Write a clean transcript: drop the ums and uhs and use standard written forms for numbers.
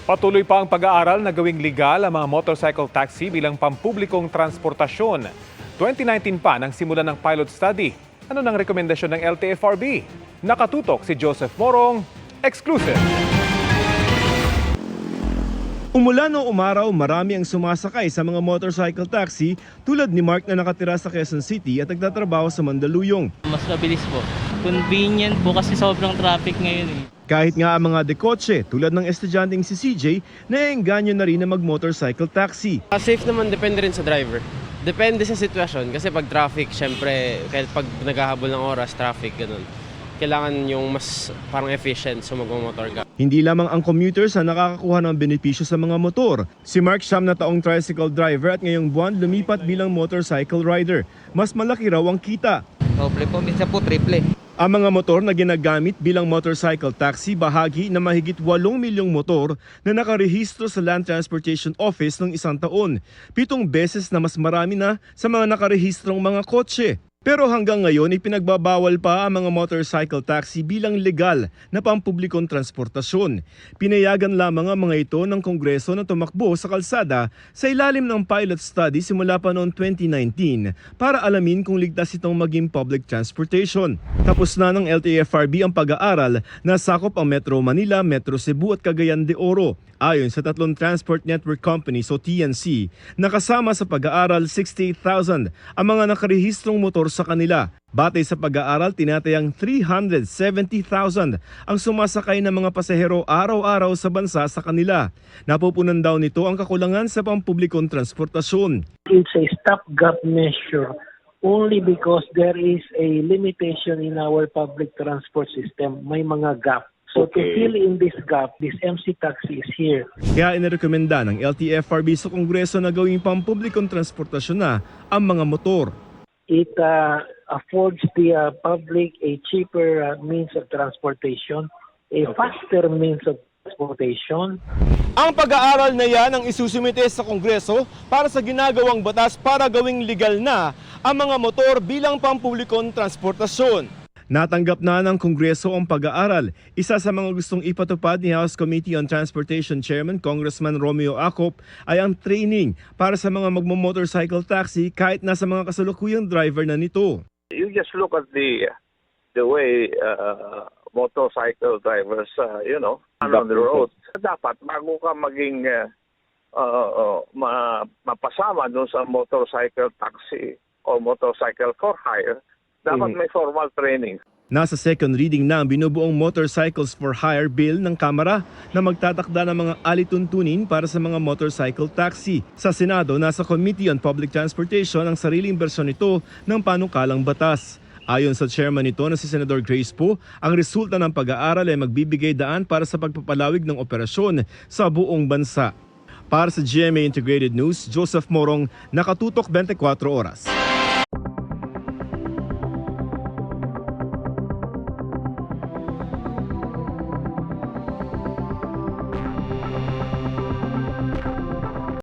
Patuloy pa ang pag-aaral na gawing legal ang mga motorcycle taxi bilang pampublikong transportasyon. 2019 pa nang simulan ng pilot study. Ano nang rekomendasyon ng LTFRB? Nakatutok si Joseph Morong, exclusive. Umulan o umaraw, marami ang sumasakay sa mga motorcycle taxi tulad ni Mark na nakatira sa Quezon City at nagtatrabaho sa Mandaluyong. Mas mabilis po. Convenient po kasi sobrang traffic ngayon eh. Kahit nga ang mga dekotse tulad ng estudyanteng si CJ, naiengganyo na rin na mag-motorcycle taxi. Safe naman, depende rin sa driver. Depende sa sitwasyon kasi pag traffic, syempre, kahit pag naghahabol ng oras, traffic, ganun. Kailangan yung mas parang efficient so magmamotor ka. Hindi lamang ang commuters na nakakakuha ng benepisyo sa mga motor. Si Mark siyam na taong tricycle driver at ngayong buwan lumipat bilang motorcycle rider. Mas malaki raw ang kita. Doble po, minsan po triple. Ang mga motor na ginagamit bilang motorcycle taxi bahagi na mahigit 8 milyong motor na nakarehistro sa Land Transportation Office ng isang taon. 7 beses na mas marami na sa mga nakarehistrong mga kotse. Pero hanggang ngayon ipinagbabawal pa ang mga motorcycle taxi bilang legal na pampublikong transportasyon. Pinayagan lamang ang mga ito ng Kongreso na tumakbo sa kalsada sa ilalim ng pilot study simula pa noong 2019 para alamin kung ligtas itong maging public transportation. Tapos na ng LTFRB ang pag-aaral na sakop ang Metro Manila, Metro Cebu at Cagayan de Oro. Ayon sa tatlong transport network companies o TNC, nakasama sa pag-aaral 68,000 ang mga nakarehistrong motor sa kanila. Batay sa pag-aaral, tinatayang 370,000 ang sumasakay ng mga pasahero araw-araw sa bansa sa kanila. Napupunan daw nito ang kakulangan sa pampublikong transportasyon. It's a stopgap measure only because there is a limitation in our public transport system. May mga gap. So to fill in this gap, this MC taxi is here. Kaya inirekomenda ng LTFRB sa Kongreso na gawing pampublikong transportasyon na ang mga motor. It affords the public a cheaper means of transportation, a faster means of transportation. Ang pag-aaral na yan ang isusumite sa Kongreso para sa ginagawang batas para gawing legal na ang mga motor bilang pampublikong transportasyon. Natanggap na ng Kongreso ang pag-aaral. Isa sa mga gustong ipatupad ni House Committee on Transportation Chairman Congressman Romeo Acop ay ang training para sa mga magmo-motorcycle taxi kahit nasa mga kasalukuyang driver na nito. You just look at the way motorcycle drivers, on the road. Dapat bago ka maging mapasama doon sa motorcycle taxi o motorcycle for hire, dapat may formal training. Nasa second reading na ang binubuong Motorcycles for Hire Bill ng Kamara na magtatakda ng mga alituntunin para sa mga motorcycle taxi. Sa Senado, nasa Committee on Public Transportation ang sariling bersyon nito ng panukalang batas. Ayon sa chairman nito na si Senador Grace Poe, ang resulta ng pag-aaral ay magbibigay daan para sa pagpapalawig ng operasyon sa buong bansa. Para sa GMA Integrated News, Joseph Morong, Nakatutok 24 Oras.